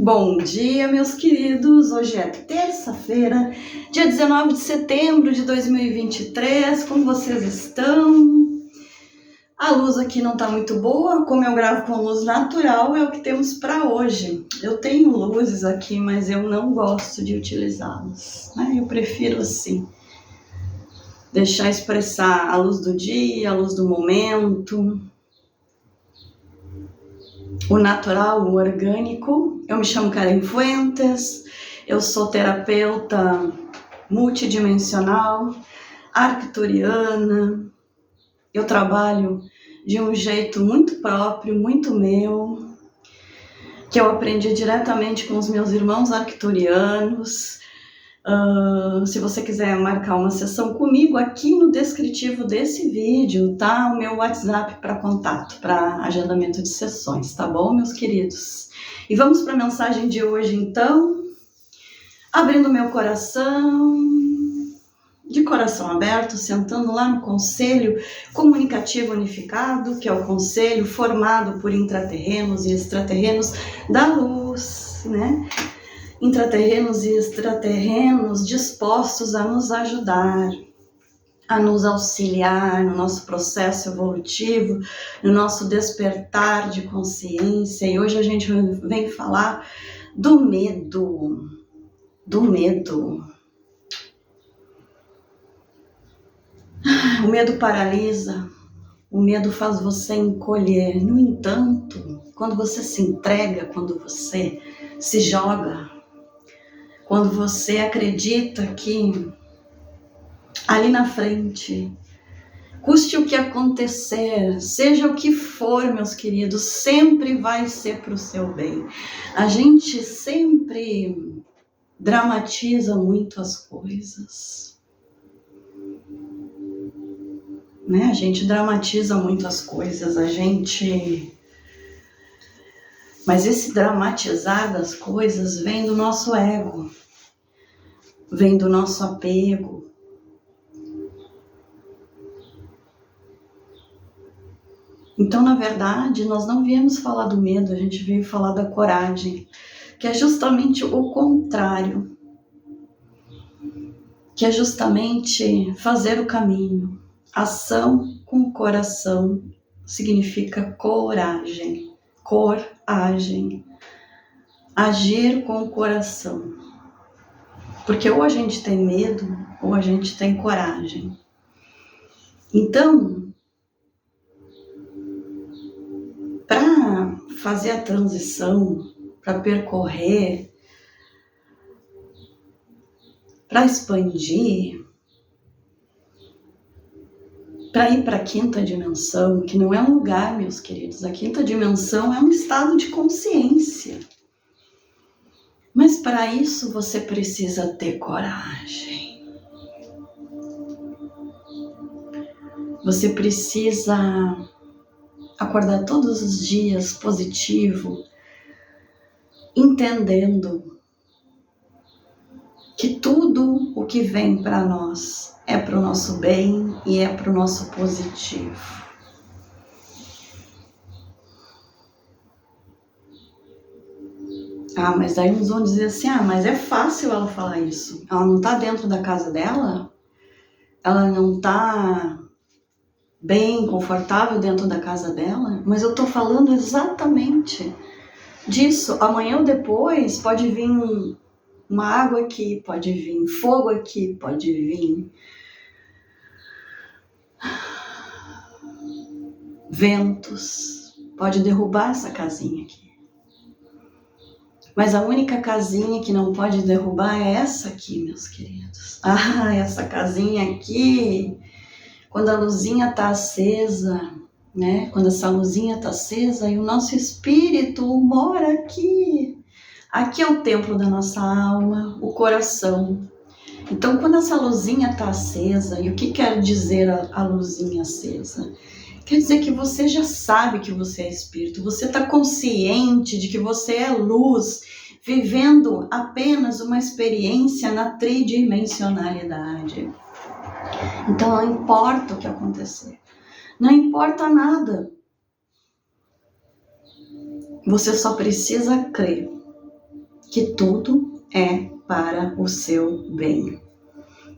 Bom dia, meus queridos. Hoje é terça-feira, dia 19 de setembro de 2023. Como vocês estão? A luz aqui não tá muito boa, como eu gravo com luz natural, é o que temos para hoje. Eu tenho luzes aqui, mas eu não gosto de utilizá-las, né? Eu prefiro assim, deixar expressar a luz do dia, a luz do momento, o natural, o orgânico. Eu me chamo Karen Fuentes, eu sou terapeuta multidimensional, arcturiana. Eu trabalho de um jeito muito próprio, muito meu, que eu aprendi diretamente com os meus irmãos arcturianos. Se você quiser marcar uma sessão comigo, aqui no descritivo desse vídeo tá o meu WhatsApp para contato, para agendamento de sessões, tá bom, meus queridos? E vamos para a mensagem de hoje, então. Abrindo meu coração, de coração aberto, sentando lá no Conselho Comunicativo Unificado, que é o conselho formado por intraterrenos e extraterrenos da luz, né? Intraterrenos e extraterrenos dispostos a nos ajudar, a nos auxiliar no nosso processo evolutivo, no nosso despertar de consciência. E hoje a gente vem falar do medo. O medo paralisa, o medo faz você encolher. No entanto, quando você se entrega, quando você se joga, quando você acredita que ali na frente, custe o que acontecer, seja o que for, meus queridos, sempre vai ser para o seu bem. A gente sempre dramatiza muito as coisas, né? A gente dramatiza muito as coisas, Mas esse dramatizar das coisas vem do nosso ego, vem do nosso apego. Então, na verdade, nós não viemos falar do medo, a gente veio falar da coragem, que é justamente o contrário, que é justamente fazer o caminho. Ação com o coração significa coragem, coragem, agir com o coração. Porque ou a gente tem medo, ou a gente tem coragem. Então, para fazer a transição, para percorrer, para expandir, para ir para a quinta dimensão, que não é um lugar, meus queridos, a quinta dimensão é um estado de consciência. Mas para isso você precisa ter coragem. Você precisa acordar todos os dias positivo, entendendo que tudo o que vem para nós é para o nosso bem e é para o nosso positivo. Mas daí uns vão dizer assim, mas é fácil ela falar isso. Ela não está dentro da casa dela? Ela não está bem, confortável dentro da casa dela? Mas eu estou falando exatamente disso. Amanhã ou depois pode vir uma água aqui, pode vir fogo aqui, pode vir ventos, pode derrubar essa casinha aqui. Mas a única casinha que não pode derrubar é essa aqui, meus queridos. Essa casinha aqui, quando a luzinha está acesa, né? Quando essa luzinha está acesa e o nosso espírito mora aqui. Aqui é o templo da nossa alma, o coração. Então, quando essa luzinha está acesa, e o que quer dizer a luzinha acesa? Quer dizer que você já sabe que você é espírito, você está consciente de que você é luz, vivendo apenas uma experiência na tridimensionalidade. Então não importa o que acontecer, não importa nada. Você só precisa crer. que tudo é para o seu bem.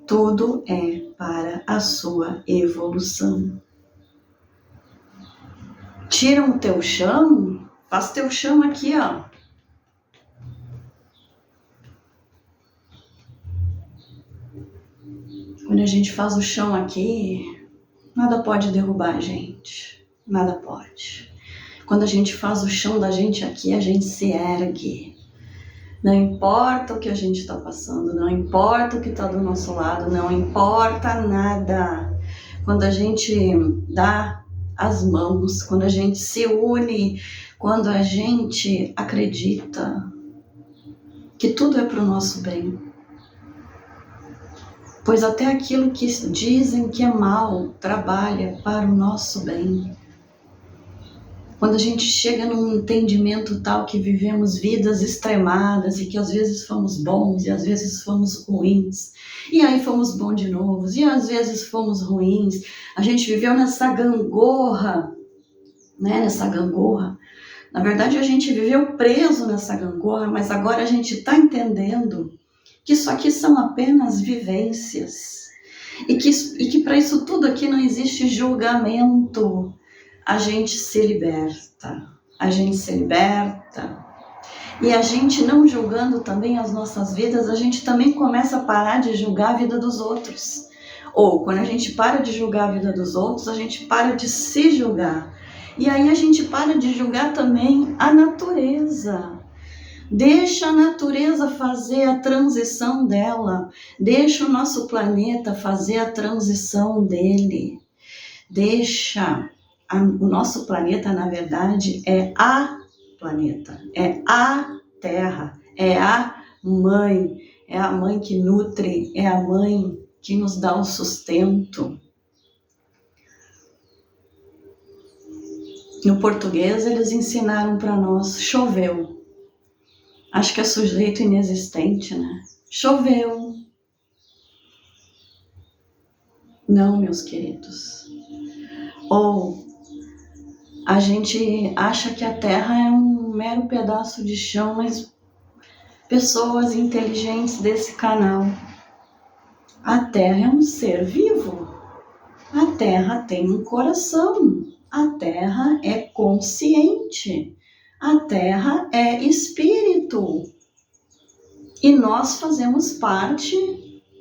Tudo é para a sua evolução. Tira o teu chão, faz teu chão aqui, ó. Quando a gente faz o chão aqui, nada pode derrubar a gente. Nada pode. Quando a gente faz o chão da gente aqui, a gente se ergue. Não importa o que a gente está passando, não importa o que está do nosso lado, não importa nada. Quando a gente dá as mãos, quando a gente se une, quando a gente acredita que tudo é para o nosso bem. Pois até aquilo que dizem que é mal trabalha para o nosso bem. Quando a gente chega num entendimento tal que vivemos vidas extremadas e que às vezes fomos bons e às vezes fomos ruins, e aí fomos bons de novo, e às vezes fomos ruins, a gente viveu nessa gangorra, né? Nessa gangorra. Na verdade, a gente viveu preso nessa gangorra, mas agora a gente está entendendo que isso aqui são apenas vivências e que para isso tudo aqui não existe julgamento. A gente se liberta, e a gente não julgando também as nossas vidas, a gente também começa a parar de julgar a vida dos outros. Ou quando a gente para de julgar a vida dos outros, a gente para de se julgar. E aí a gente para de julgar também a natureza. Deixa a natureza fazer a transição dela, deixa o nosso planeta fazer a transição dele, deixa. O nosso planeta, na verdade, é a planeta, é a Terra, é a mãe que nutre, é a mãe que nos dá o sustento. No português, eles ensinaram para nós, choveu. Acho que é sujeito inexistente, né? Choveu. Não, meus queridos. Ou a gente acha que a Terra é um mero pedaço de chão, mas pessoas inteligentes desse canal, a Terra é um ser vivo, a Terra tem um coração, a Terra é consciente, a Terra é espírito, e nós fazemos parte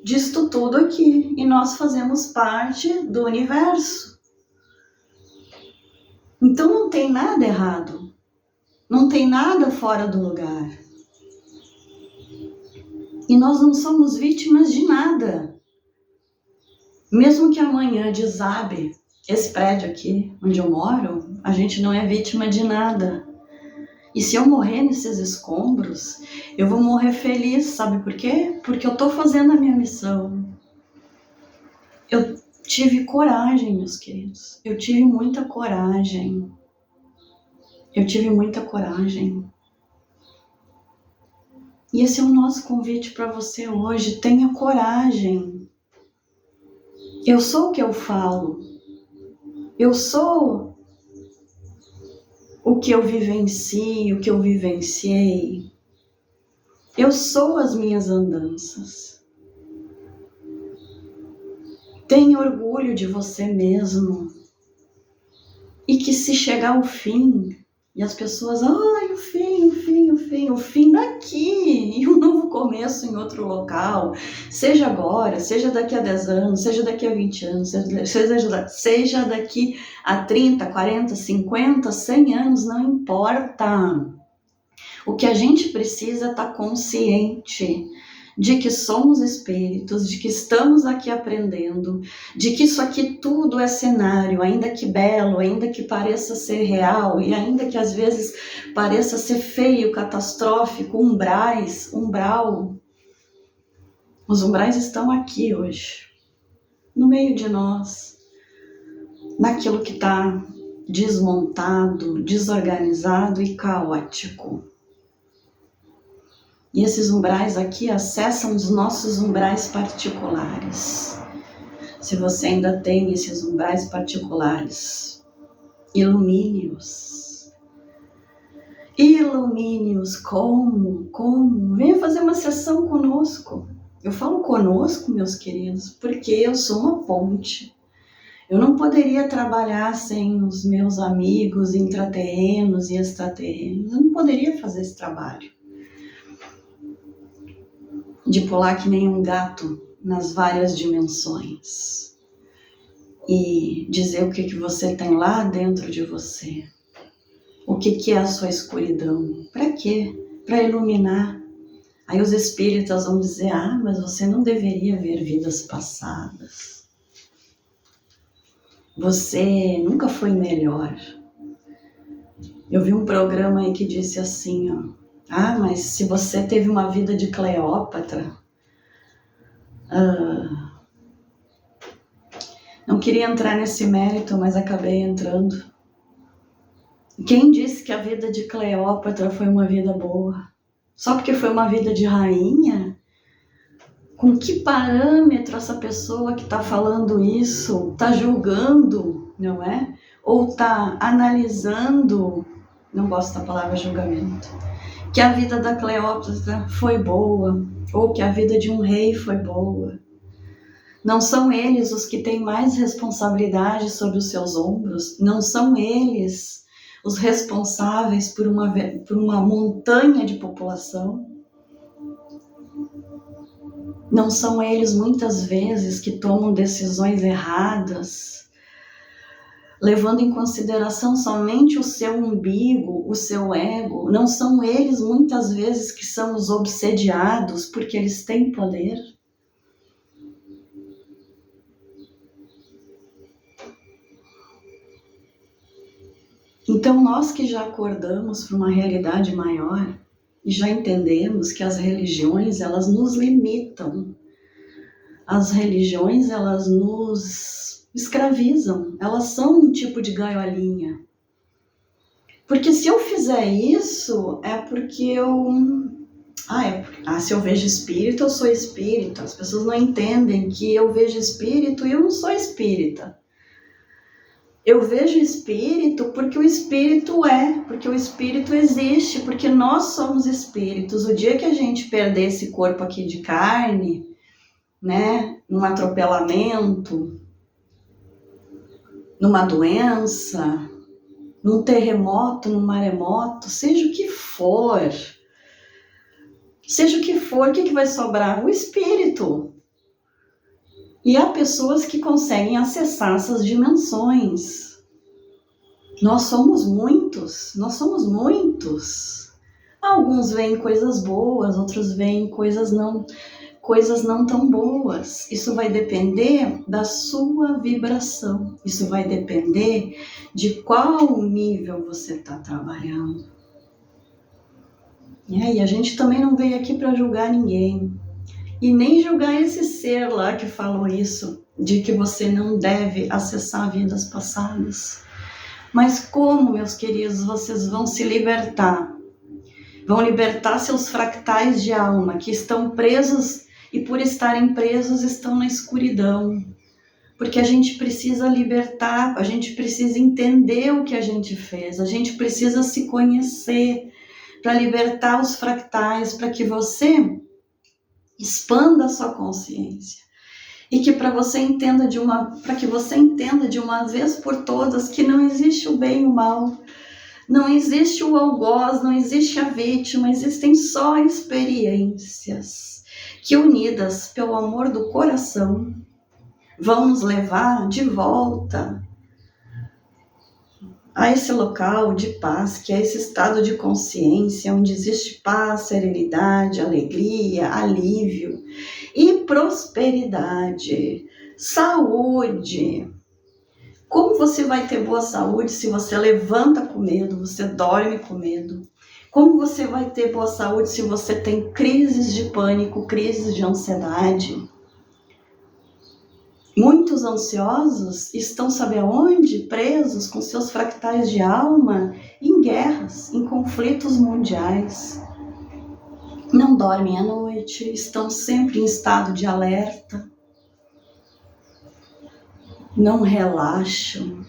disto tudo aqui, e nós fazemos parte do universo. Então não tem nada errado, não tem nada fora do lugar. E nós não somos vítimas de nada. Mesmo que amanhã desabe esse prédio aqui, onde eu moro, a gente não é vítima de nada. E se eu morrer nesses escombros, eu vou morrer feliz, sabe por quê? Porque eu estou fazendo a minha missão. Eu tive coragem, meus queridos. Eu tive muita coragem. E esse é o nosso convite para você hoje. Tenha coragem. Eu sou o que eu falo. Eu sou o que eu vivencio, o que eu vivenciei. Eu sou as minhas andanças. Tenha orgulho de você mesmo. E que se chegar ao fim, e as pessoas, ai, o fim daqui, e um novo começo em outro local, seja agora, seja daqui a 10 anos, seja daqui a 20 anos, seja daqui a 30, 40, 50, 100 anos, não importa. O que a gente precisa é estar consciente de que somos espíritos, de que estamos aqui aprendendo, de que isso aqui tudo é cenário, ainda que belo, ainda que pareça ser real, e ainda que às vezes pareça ser feio, catastrófico, umbral. Os umbrais estão aqui hoje, no meio de nós, naquilo que está desmontado, desorganizado e caótico. E esses umbrais aqui acessam os nossos umbrais particulares. Se você ainda tem esses umbrais particulares, ilumine-os. Ilumine-os. Como? Venha fazer uma sessão conosco. Eu falo conosco, meus queridos, porque eu sou uma ponte. Eu não poderia trabalhar sem os meus amigos intraterrenos e extraterrenos. Eu não poderia fazer esse trabalho de pular que nem um gato nas várias dimensões e dizer o que você tem lá dentro de você. O que é a sua escuridão? Para quê? Para iluminar. Aí os espíritas vão dizer, mas você não deveria ver vidas passadas. Você nunca foi melhor. Eu vi um programa aí que disse assim, mas se você teve uma vida de Cleópatra, não queria entrar nesse mérito, mas acabei entrando. Quem disse que a vida de Cleópatra foi uma vida boa? Só porque foi uma vida de rainha? Com que parâmetro essa pessoa que está falando isso está julgando, não é? Ou está analisando, não gosto da palavra julgamento, que a vida da Cleópatra foi boa, ou que a vida de um rei foi boa. Não são eles os que têm mais responsabilidade sobre os seus ombros, não são eles os responsáveis por uma montanha de população. Não são eles, muitas vezes, que tomam decisões erradas, levando em consideração somente o seu umbigo, o seu ego. Não são eles, muitas vezes, que são os obsediados porque eles têm poder. Então, nós que já acordamos para uma realidade maior e já entendemos que as religiões, elas nos limitam. As religiões, elas nos escravizam. Elas são um tipo de gaiolinha. Porque se eu fizer isso, é porque eu... se eu vejo espírito, eu sou espírita. As pessoas não entendem que eu vejo espírito e eu não sou espírita. Eu vejo espírito porque o espírito porque o espírito existe, porque nós somos espíritos. O dia que a gente perder esse corpo aqui de carne, né, num atropelamento, numa doença, num terremoto, num maremoto, seja o que for, o que vai sobrar? O espírito. E há pessoas que conseguem acessar essas dimensões. Nós somos muitos. Alguns veem coisas boas, outros veem coisas não tão boas. Isso vai depender da sua vibração. Isso vai depender de qual nível você está trabalhando. E a gente também não veio aqui para julgar ninguém. E nem julgar esse ser lá que falou isso, de que você não deve acessar vidas passadas. Mas como, meus queridos, vocês vão se libertar? Vão libertar seus fractais de alma que estão presos e por estarem presos estão na escuridão. Porque a gente precisa libertar, a gente precisa entender o que a gente fez, a gente precisa se conhecer para libertar os fractais, para que você expanda a sua consciência e que para que você entenda de uma vez por todas que não existe o bem e o mal, não existe o algoz, não existe a vítima, existem só experiências que, unidas pelo amor do coração, vão nos levar de volta a esse local de paz, que é esse estado de consciência, onde existe paz, serenidade, alegria, alívio e prosperidade, saúde. Como você vai ter boa saúde se você levanta com medo, você dorme com medo? Como você vai ter boa saúde se você tem crises de pânico, crises de ansiedade? Muitos ansiosos estão, sabe aonde? Presos com seus fractais de alma em guerras, em conflitos mundiais. Não dormem à noite, estão sempre em estado de alerta. Não relaxam.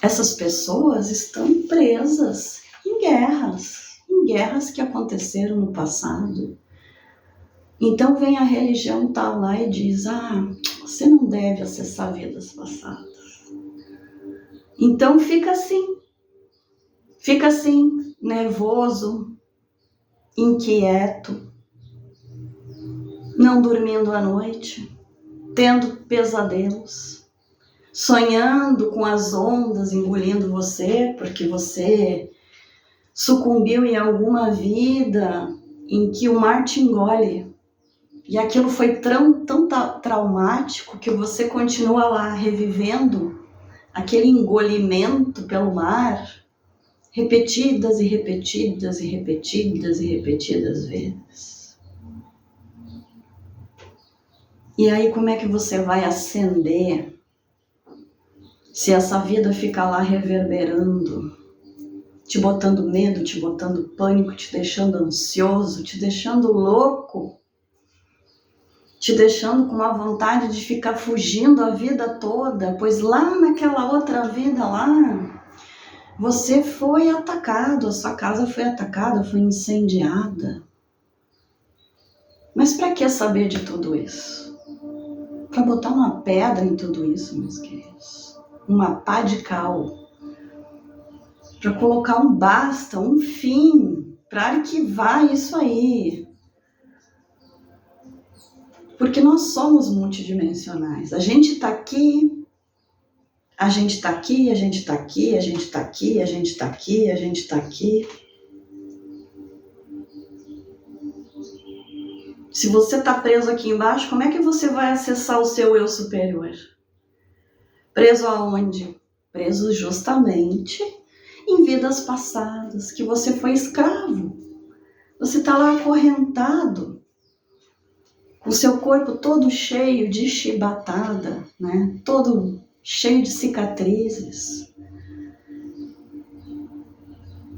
Essas pessoas estão presas em guerras que aconteceram no passado. Então vem a religião tal lá e diz, você não deve acessar vidas passadas. Então fica assim, nervoso, inquieto, não dormindo à noite, tendo pesadelos, sonhando com as ondas engolindo você, porque você sucumbiu em alguma vida em que o mar te engole. E aquilo foi tão traumático que você continua lá revivendo aquele engolimento pelo mar repetidas e repetidas e repetidas e repetidas vezes. E aí como é que você vai ascender se essa vida fica lá reverberando, te botando medo, te botando pânico, te deixando ansioso, te deixando louco, te deixando com uma vontade de ficar fugindo a vida toda, pois lá naquela outra vida lá, você foi atacado, a sua casa foi atacada, foi incendiada. Mas para que saber de tudo isso? Para botar uma pedra em tudo isso, meus queridos. Uma pá de cal. Para colocar um basta, um fim, para arquivar isso aí. Porque nós somos multidimensionais. A gente está aqui, a gente está aqui, a gente está aqui, a gente está aqui, a gente está aqui, a gente está aqui. Se você está preso aqui embaixo, como é que você vai acessar o seu eu superior? Preso aonde? Preso justamente em vidas passadas, que você foi escravo. Você está lá acorrentado, com o seu corpo todo cheio de chibatada, né? Todo cheio de cicatrizes.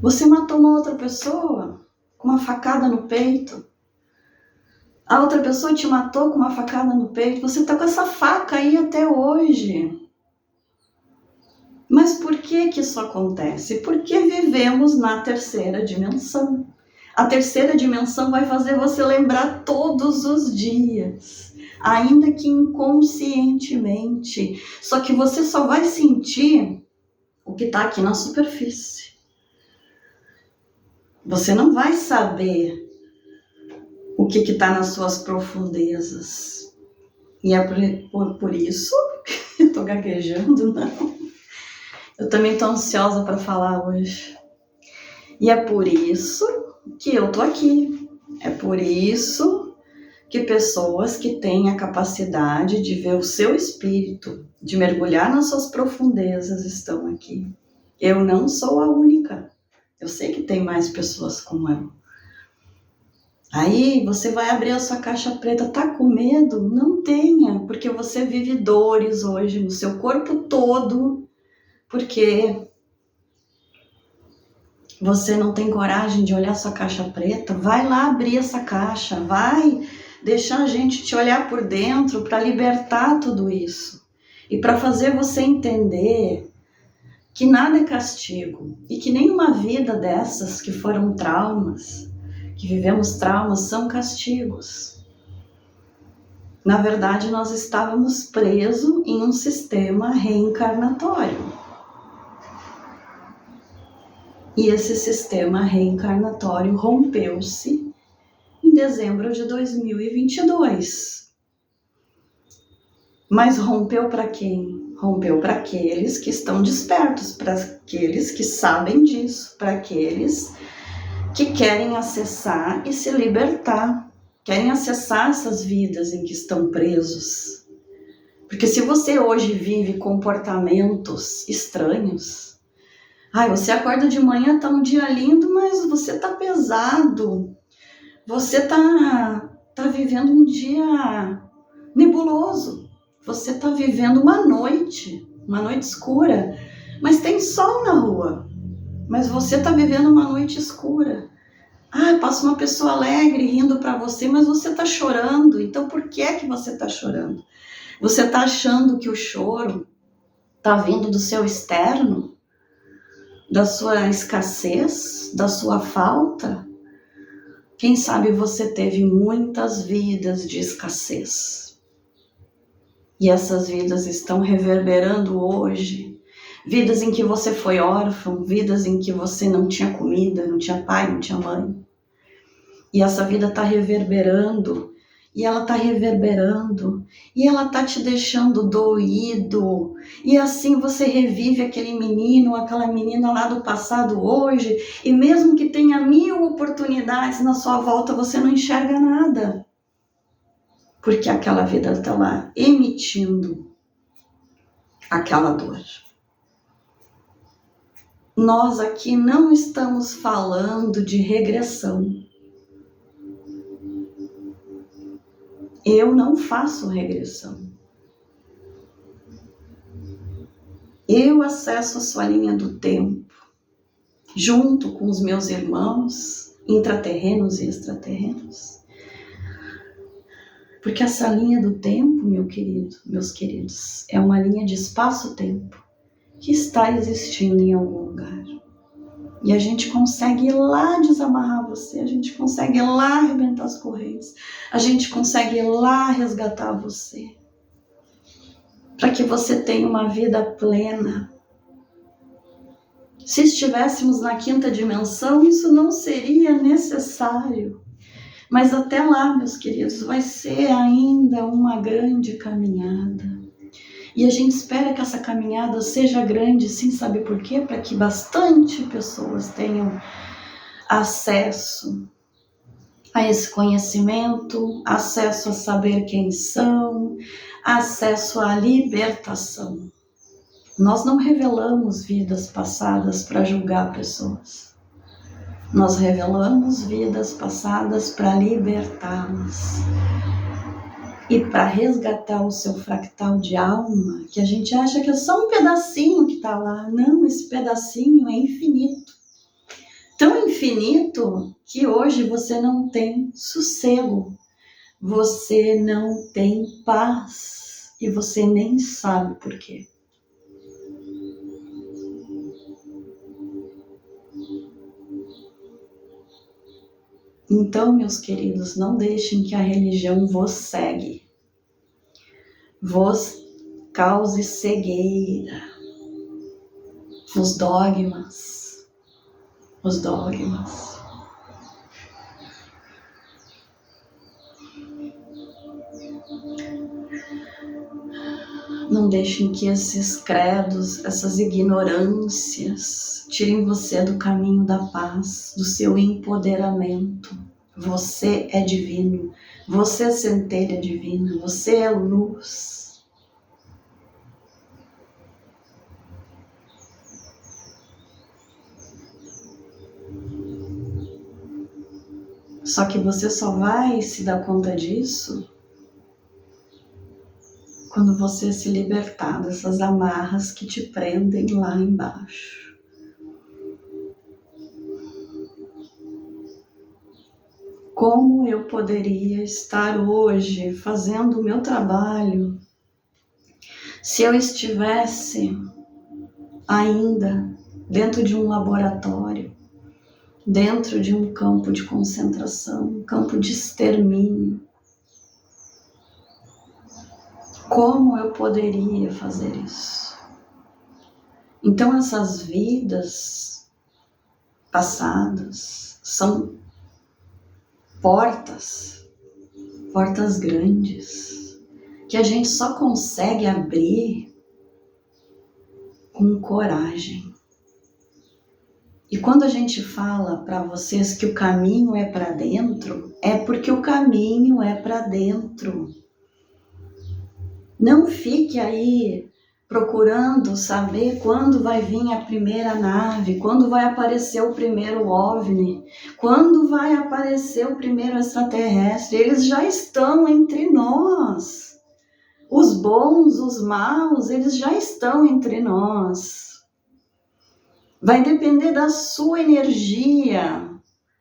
Você matou uma outra pessoa com uma facada no peito. A outra pessoa te matou com uma facada no peito. Você está com essa faca aí até hoje. Mas por que isso acontece? Porque vivemos na terceira dimensão. A terceira dimensão vai fazer você lembrar todos os dias, ainda que inconscientemente. Só que você só vai sentir o que está aqui na superfície. Você não vai saber o que está nas suas profundezas. E é por isso, eu estou gaguejando, não. Eu também estou ansiosa para falar hoje. E é por isso que eu tô aqui. É por isso que pessoas que têm a capacidade de ver o seu espírito, de mergulhar nas suas profundezas, estão aqui. Eu não sou a única. Eu sei que tem mais pessoas como eu. Aí você vai abrir a sua caixa preta, tá com medo? Não tenha, porque você vive dores hoje no seu corpo todo, porque você não tem coragem de olhar sua caixa preta. Vai lá abrir essa caixa, vai deixar a gente te olhar por dentro para libertar tudo isso e para fazer você entender que nada é castigo e que nenhuma vida dessas que foram traumas, que vivemos traumas, são castigos. Na verdade, nós estávamos presos em um sistema reencarnatório. E esse sistema reencarnatório rompeu-se em dezembro de 2022. Mas rompeu para quem? Rompeu para aqueles que estão despertos, para aqueles que sabem disso, para aqueles que querem acessar e se libertar, querem acessar essas vidas em que estão presos. Porque se você hoje vive comportamentos estranhos, você acorda de manhã, tá um dia lindo, mas você tá pesado. Você tá vivendo um dia nebuloso. Você tá vivendo uma noite escura. Mas tem sol na rua. Mas você tá vivendo uma noite escura. Passa uma pessoa alegre rindo para você, mas você tá chorando. Então por que é que você tá chorando? Você tá achando que o choro tá vindo do seu externo? da sua escassez, da sua falta. Quem sabe você teve muitas vidas de escassez. E essas vidas estão reverberando hoje. Vidas em que você foi órfão, vidas em que você não tinha comida, não tinha pai, não tinha mãe. E essa vida está reverberando, e ela está reverberando, e ela está te deixando doído. E assim você revive aquele menino, aquela menina lá do passado hoje, e mesmo que tenha 1000 oportunidades na sua volta, você não enxerga nada. Porque aquela vida está lá emitindo aquela dor. Nós aqui não estamos falando de regressão. Eu não faço regressão. Eu acesso a sua linha do tempo, junto com os meus irmãos, intraterrenos e extraterrenos. Porque essa linha do tempo, meus queridos, é uma linha de espaço-tempo que está existindo em algum lugar. E a gente consegue ir lá desamarrar você, a gente consegue ir lá arrebentar as correntes, a gente consegue ir lá resgatar você, para que você tenha uma vida plena. Se estivéssemos na 5ª dimensão, isso não seria necessário. Mas até lá, meus queridos, vai ser ainda uma grande caminhada. E a gente espera que essa caminhada seja grande, sim, sabe por quê? Para que bastante pessoas tenham acesso a esse conhecimento, acesso a saber quem são, acesso à libertação. Nós não revelamos vidas passadas para julgar pessoas. Nós revelamos vidas passadas para libertá-las. E para resgatar o seu fractal de alma, que a gente acha que é só um pedacinho que está lá. Não, esse pedacinho é infinito. Tão infinito que hoje você não tem sossego. Você não tem paz. E você nem sabe por quê. Então, meus queridos, não deixem que a religião vos cegue, vos cause cegueira. Os dogmas. Não deixem que esses credos, essas ignorâncias, tirem você do caminho da paz, do seu empoderamento. Você é divino, você é centelha divina, você é luz. Só que você só vai se dar conta disso quando você se libertar dessas amarras que te prendem lá embaixo. Como eu poderia estar hoje fazendo o meu trabalho se eu estivesse ainda dentro de um laboratório, dentro de um campo de concentração, um campo de extermínio? Como eu poderia fazer isso? Então essas vidas passadas são portas grandes, que a gente só consegue abrir com coragem. E quando a gente fala para vocês que o caminho é para dentro, é porque o caminho é para dentro. Não fique aí procurando saber quando vai vir a primeira nave, quando vai aparecer o primeiro OVNI, quando vai aparecer o primeiro extraterrestre. Eles já estão entre nós. Os bons, os maus, eles já estão entre nós. Vai depender da sua energia,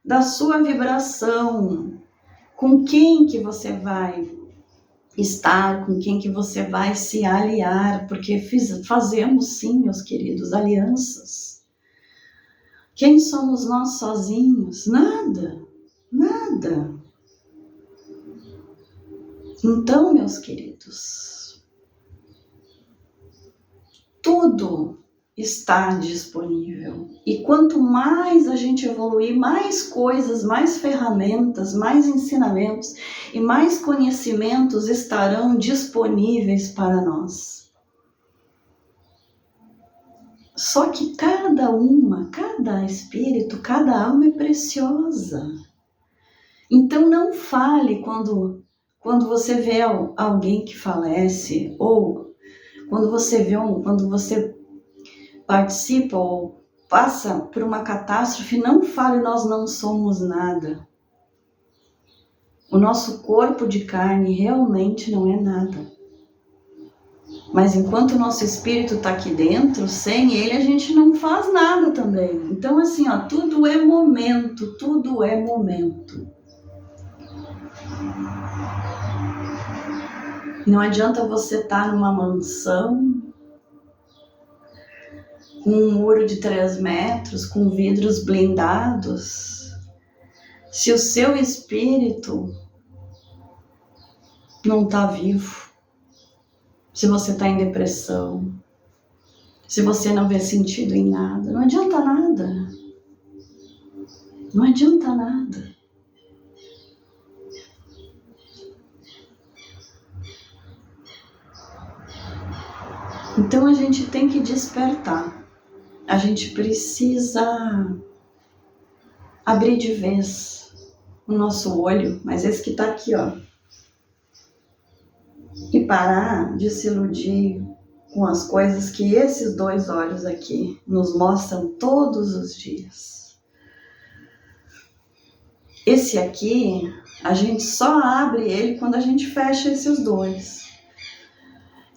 da sua vibração, com quem que você vai estar, com quem que você vai se aliar, porque fazemos sim, meus queridos, alianças. Quem somos nós sozinhos? Nada, nada. Então, meus queridos, tudo está disponível. E quanto mais a gente evoluir, mais coisas, mais ferramentas, mais ensinamentos e mais conhecimentos estarão disponíveis para nós. Só que cada espírito, cada alma é preciosa. Então não fale quando você vê alguém que falece, ou quando você participa ou passa por uma catástrofe, não fale nós não somos nada. O nosso corpo de carne realmente não é nada. Mas enquanto o nosso espírito está aqui dentro, sem ele a gente não faz nada também. Então assim, tudo é momento, tudo é momento. Não adianta você estar numa mansão, com um muro de 3 metros, com vidros blindados, se o seu espírito não está vivo. Se você está em depressão, se você não vê sentido em nada, não adianta nada. Não adianta nada. Então a gente tem que despertar. A gente precisa abrir de vez o nosso olho, mas esse que está aqui, e parar de se iludir com as coisas que esses 2 olhos aqui nos mostram todos os dias. Esse aqui, a gente só abre ele quando a gente fecha esses 2.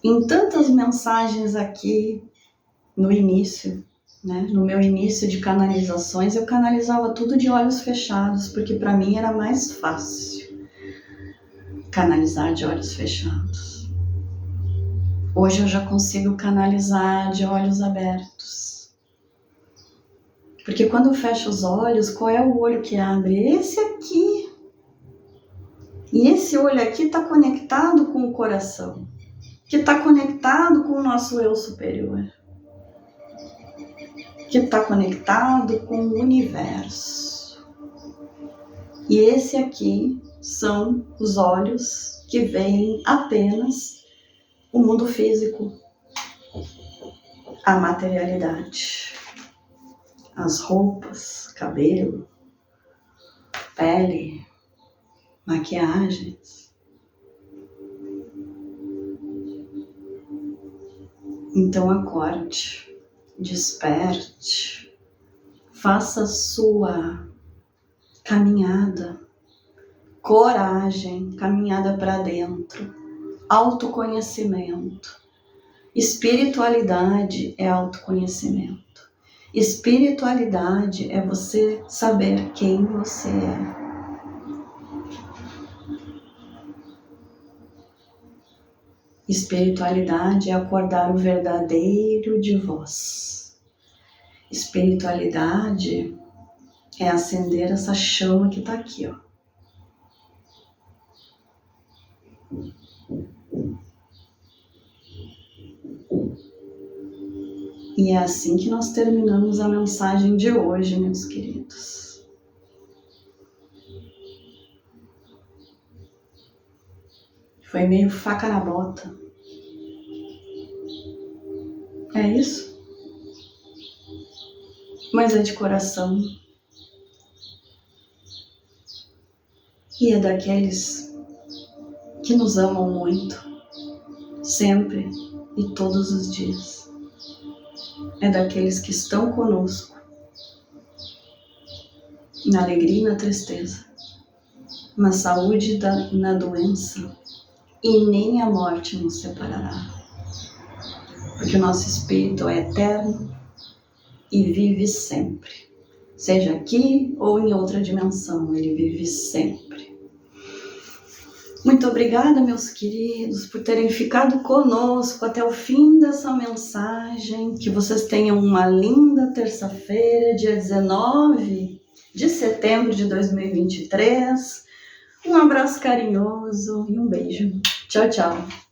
Em tantas mensagens aqui no início, né, no meu início de canalizações, eu canalizava tudo de olhos fechados, porque para mim era mais fácil canalizar de olhos fechados. Hoje eu já consigo canalizar de olhos abertos. Porque quando eu fecho os olhos, qual é o olho que abre? Esse aqui. E esse olho aqui está conectado com o coração, que está conectado com o nosso eu superior, que está conectado com o universo. E esse aqui são os olhos que veem apenas o mundo físico, a materialidade, as roupas, cabelo, pele, maquiagens. Então acorde, desperte, faça a sua caminhada, coragem, caminhada para dentro, autoconhecimento. Espiritualidade é autoconhecimento. Espiritualidade é você saber quem você é. Espiritualidade é acordar o verdadeiro de vós. Espiritualidade é acender essa chama que está aqui, E é assim que nós terminamos a mensagem de hoje, meus queridos. Foi meio faca na bota. É isso? Mas é de coração. E é daqueles que nos amam muito, sempre e todos os dias. É daqueles que estão conosco, na alegria e na tristeza, na saúde e na doença, e nem a morte nos separará. Porque o nosso espírito é eterno e vive sempre. Seja aqui ou em outra dimensão, ele vive sempre. Muito obrigada, meus queridos, por terem ficado conosco até o fim dessa mensagem. Que vocês tenham uma linda terça-feira, dia 19 de setembro de 2023. Um abraço carinhoso e um beijo. Tchau, tchau.